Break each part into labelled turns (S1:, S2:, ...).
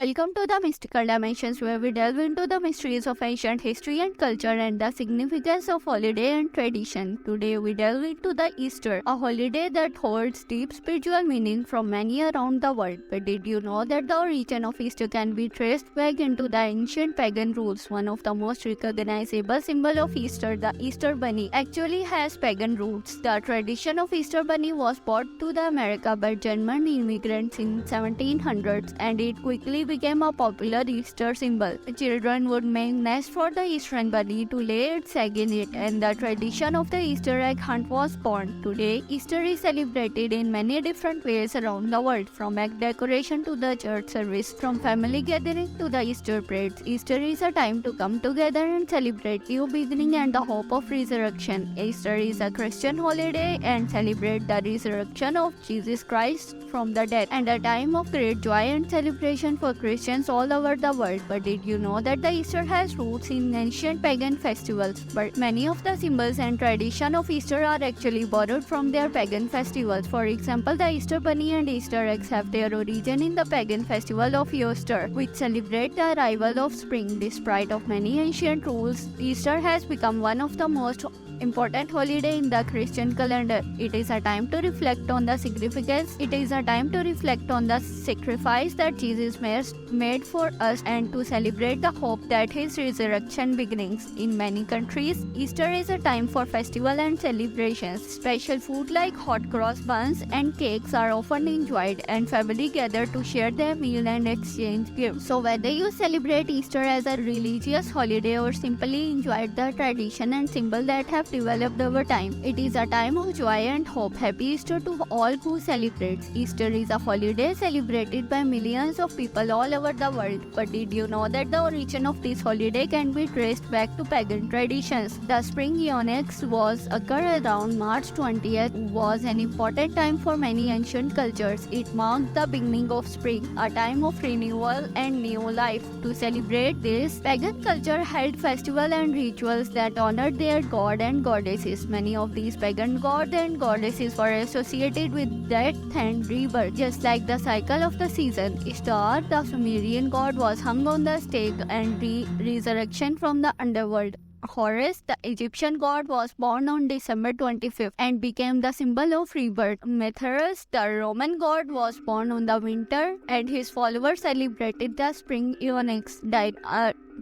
S1: Welcome to the Mystical Dimensions, where we delve into the mysteries of ancient history and culture and the significance of holiday and tradition. Today, we delve into the Easter, a holiday that holds deep spiritual meaning from many around the world. But did you know that the origin of Easter can be traced back into the ancient pagan roots? One of the most recognizable symbols of Easter, the Easter bunny, actually has pagan roots. The tradition of Easter bunny was brought to the America by German immigrants in 1700s, and it quickly became a popular Easter symbol. Children would make nests for the Easter bunny to lay its egg in it, and the tradition of the Easter egg hunt was born. Today, Easter is celebrated in many different ways around the world, from egg decoration to the church service, from family gathering to the Easter parades. Easter is a time to come together and celebrate new beginning and the hope of resurrection. Easter is a Christian holiday and celebrate the resurrection of Jesus Christ from the dead, and a time of great joy and celebration for Christians all over the world. But did you know that the Easter has roots in ancient pagan festivals? But many of the symbols and tradition of Easter are actually borrowed from their pagan festivals. For example, the Easter bunny and Easter eggs have their origin in the pagan festival of Easter, which celebrate the arrival of spring. Despite of many ancient rules, Easter has become one of the most important holiday in the Christian calendar. It is a time to reflect on the significance. It is a time to reflect on the sacrifice that Jesus made for us and to celebrate the hope that his resurrection begins. In many countries, Easter is a time for festival and celebrations. Special food like hot cross buns and cakes are often enjoyed, and family gather to share their meal and exchange gifts. So whether you celebrate Easter as a religious holiday or simply enjoy the tradition and symbol that have developed over time, it is a time of joy and hope. Happy Easter to all who celebrate. Easter is a holiday celebrated by millions of people all over the world. But did you know that the origin of this holiday can be traced back to pagan traditions? The spring equinox was occurred around March 20th, was an important time for many ancient cultures. It marked the beginning of spring, a time of renewal and new life. To celebrate this, pagan culture held festivals and rituals that honored their god and goddesses. Many of these pagan gods and goddesses were associated with death and rebirth, just like the cycle of the season. Ishtar, the Sumerian god, was hung on the stake and resurrection from the underworld. Horus, the Egyptian god, was born on December 25th and became the symbol of rebirth. Mithras, the Roman god, was born on the winter, and his followers celebrated the spring equinox.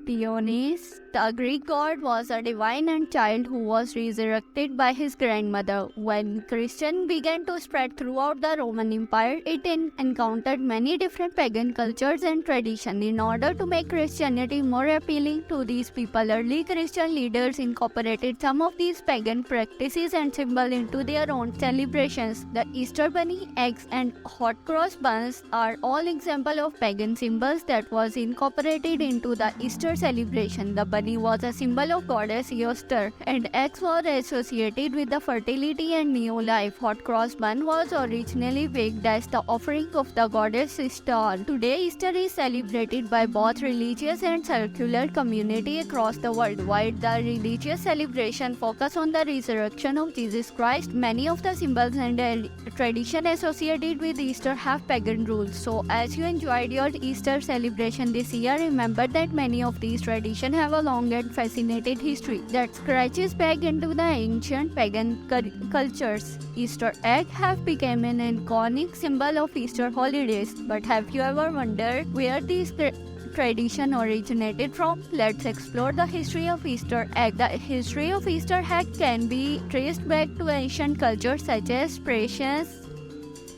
S1: Dionys, the Greek god, was a divine and child who was resurrected by his grandmother. When Christianity began to spread throughout the Roman Empire, it encountered many different pagan cultures and traditions. In order to make Christianity more appealing to these people, early Christian leaders incorporated some of these pagan practices and symbols into their own celebrations. The Easter bunny, eggs, and hot cross buns are all examples of pagan symbols that was incorporated into the Easter celebration. The bunny was a symbol of goddess Easter, and eggs were associated with the fertility and new life. Hot cross bun was originally baked as the offering of the goddess Ishtar. Today, Easter is celebrated by both religious and secular community across the world. While the religious celebration focus on the resurrection of Jesus Christ, many of the symbols and tradition associated with Easter have pagan roots. So, as you enjoyed your Easter celebration this year, remember that many of these traditions have a long and fascinating history that stretches back into the ancient pagan cultures. Easter eggs have become an iconic symbol of Easter holidays. But have you ever wondered where these tradition originated from? Let's explore the history of Easter egg. The history of Easter egg can be traced back to ancient cultures such as Persians,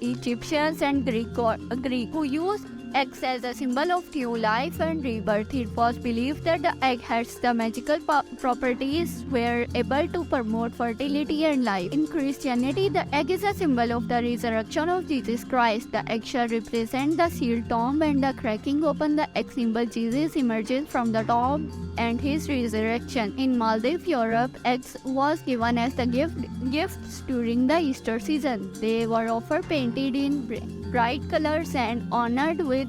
S1: Egyptians, and Greek who used eggs as a symbol of new life and rebirth. It was believed that the egg has the magical properties were able to promote fertility and life. In Christianity, the egg is a symbol of the resurrection of Jesus Christ. The egg shall represent the sealed tomb, and the cracking open the egg symbol Jesus emerges from the tomb and his resurrection. In Maldives, Europe, eggs was given as the gifts during the Easter season. They were often painted in bright colors and honored with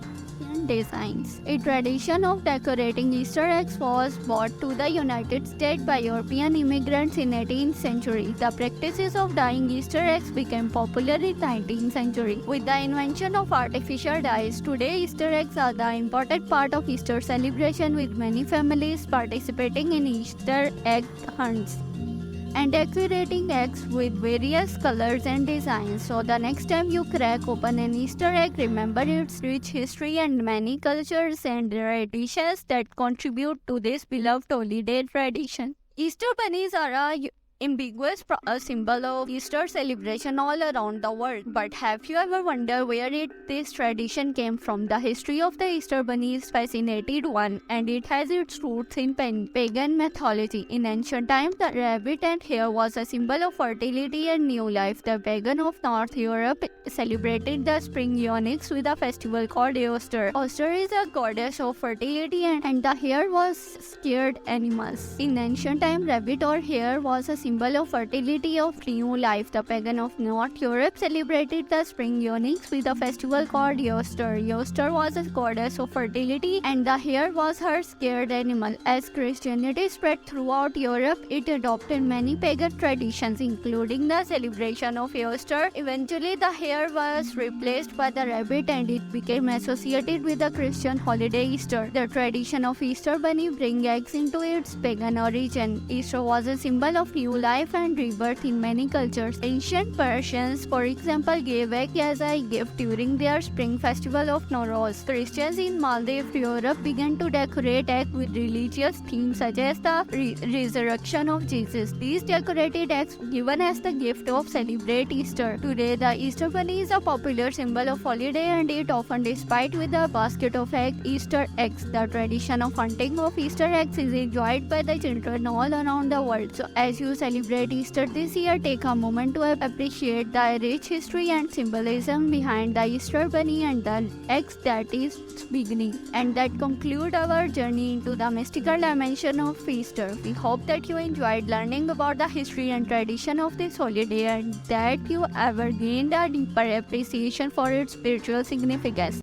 S1: designs. A tradition of decorating Easter eggs was brought to the United States by European immigrants in 18th century. The practices of dyeing Easter eggs became popular in 19th century. With the invention of artificial dyes, today Easter eggs are the important part of Easter celebration, with many families participating in Easter egg hunts and decorating eggs with various colors and designs. So the next time you crack open an Easter egg, remember its rich history and many cultures and traditions that contribute to this beloved holiday tradition. Easter bunnies are a ambiguous a symbol of Easter celebration all around the world. But have you ever wondered where this tradition came from? The history of the Easter bunny is fascinating one, and it has its roots in pagan mythology. In ancient times, the rabbit and hare was a symbol of fertility and new life. The pagan of North Europe celebrated the spring equinox with a festival called Easter. Easter is a goddess of fertility, and the hare was scared animals. In ancient times, rabbit or hare was a symbol of fertility of new life. The pagan of North Europe celebrated the spring equinox with a festival called Easter. Easter was a goddess of fertility, and the hare was her scared animal. As Christianity spread throughout Europe, it adopted many pagan traditions, including the celebration of Easter. Eventually, the hare was replaced by the rabbit, and it became associated with the Christian holiday Easter. The tradition of Easter bunny bring eggs into its pagan origin. Easter was a symbol of new life and rebirth in many cultures. Ancient Persians, for example, gave egg as a gift during their spring festival of Nowruz. Christians in Maldives, Europe, began to decorate eggs with religious themes such as the resurrection of Jesus. These decorated eggs given as the gift of celebrate Easter. Today, the Easter bunny is a popular symbol of holiday, and it often displayed with a basket of Easter eggs. The tradition of hunting of Easter eggs is enjoyed by the children all around the world. So, as you celebrate Easter this year, take a moment to appreciate the rich history and symbolism behind the Easter bunny and the eggs that is beginning. And that concludes our journey into the mystical dimension of Easter. We hope that you enjoyed learning about the history and tradition of this holiday, and that you ever gained a deeper appreciation for its spiritual significance.